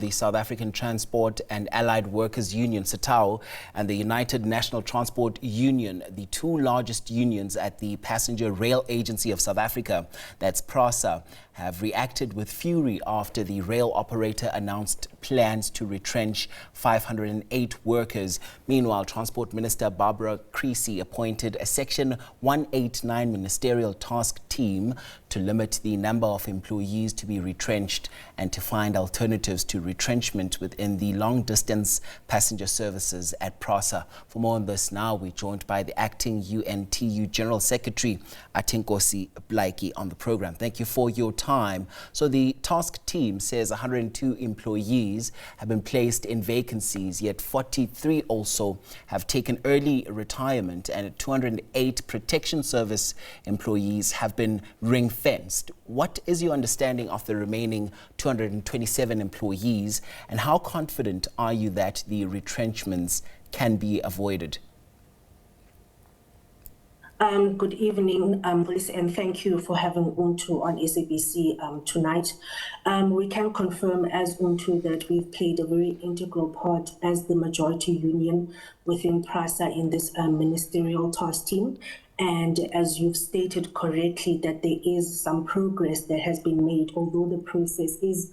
The South African Transport and Allied Workers Union, SATAWU, and the United National Transport Union, the two largest unions at the Passenger Rail Agency of South Africa, that's Prasa, have reacted with fury after the rail operator announced plans to retrench 508 workers. Meanwhile, Transport Minister Barbara Creecy appointed a Section 189 Ministerial Task Team to limit the number of employees to be retrenched and to find alternatives to retrenchment within the long-distance passenger services at Prasa. For more on this now, we're joined by the acting UNTU General Secretary, Atenkosi Plaatjie, on the program. Thank you for your time. So the task team says 102 employees have been placed in vacancies, yet 43 also have taken early retirement, and 208 protection service employees have been ring-fenced. What is your understanding of the remaining 227 employees, and how confident are you that the retrenchments can be avoided? Good evening, police, and thank you for having UNTU on SABC tonight. We can confirm as UNTU that we've played a very integral part as the majority union within Prasa in this Ministerial Task Team. And as you've stated correctly, that there is some progress that has been made, although the process is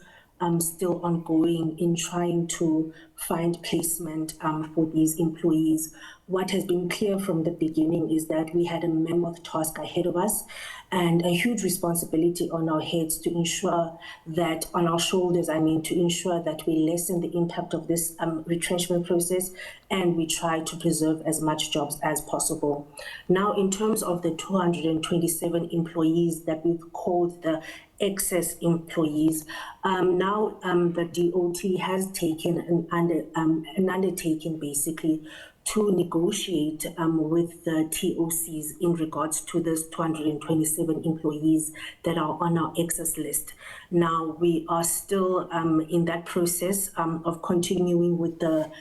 still ongoing in trying to find placement for these employees. What has been clear from the beginning is that we had a mammoth task ahead of us and a huge responsibility on our heads to ensure that, on our shoulders, to ensure that we lessen the impact of this retrenchment process and we try to preserve as much jobs as possible. Now, in terms of the 227 employees that we've called the excess employees, the DOT has taken an undertaking basically to negotiate with the TOCs in regards to this 227 employees that are on our excess list. Now, we are still in that process of continuing with the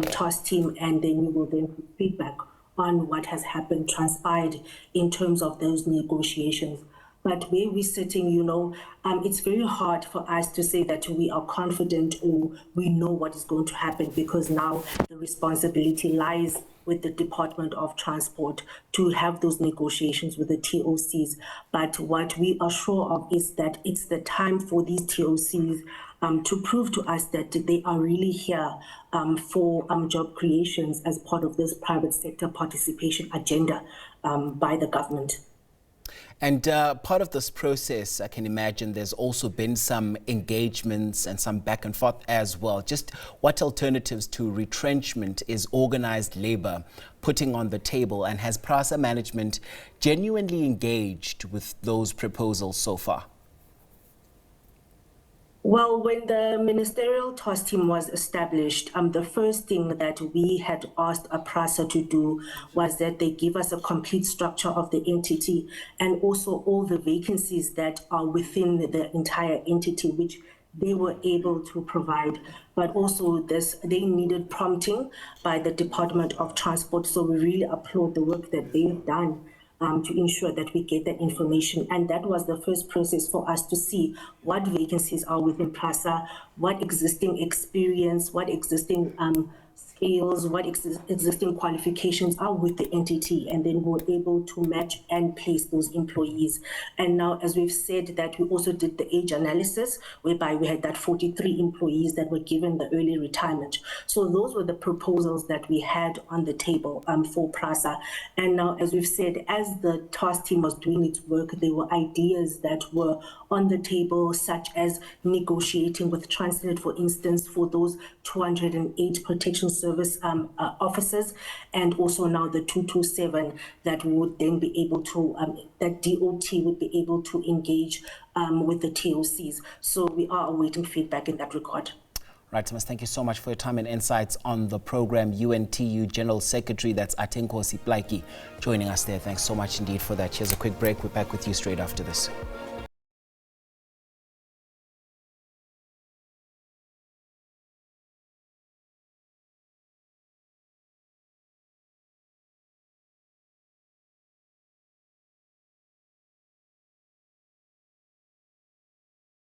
task team, and then we will then put feedback on what has happened, transpired in terms of those negotiations. But where we're sitting, it's very hard for us to say that we are confident or we know what is going to happen, because now the responsibility lies with the Department of Transport to have those negotiations with the TOCs. But what we are sure of is that it's the time for these TOCs to prove to us that they are really here for job creations as part of this private sector participation agenda by the government. And part of this process, I can imagine there's also been some engagements and some back and forth as well. Just what alternatives to retrenchment is organized labor putting on the table, and has Prasa management genuinely engaged with those proposals so far? Well, when the Ministerial Task Team was established, the first thing that we had asked Prasa to do was that they give us a complete structure of the entity and also all the vacancies that are within the entire entity, which they were able to provide. But also they needed prompting by the Department of Transport. So we really applaud the work that they've done to ensure that we get that information. And that was the first process for us to see what vacancies are within Prasa, what existing experience, what existing skills, what existing qualifications are with the entity, and then we're able to match and place those employees. And now, as we've said, that we also did the age analysis, whereby we had that 43 employees that were given the early retirement. So those were the proposals that we had on the table for Prasa. And now, as we've said, as the task team was doing its work, there were ideas that were on the table, such as negotiating with Transnet, for instance, for those 208 protection service officers, and also now the 227 that would then be able to, that DOT would be able to engage with the TOCs. So we are awaiting feedback in that regard. Right, Thomas, thank you so much for your time and insights on the program. UNTU General Secretary, that's Atenkosi Plaatjie, joining us there. Thanks so much indeed for that. Here's a quick break. We're back with you straight after this.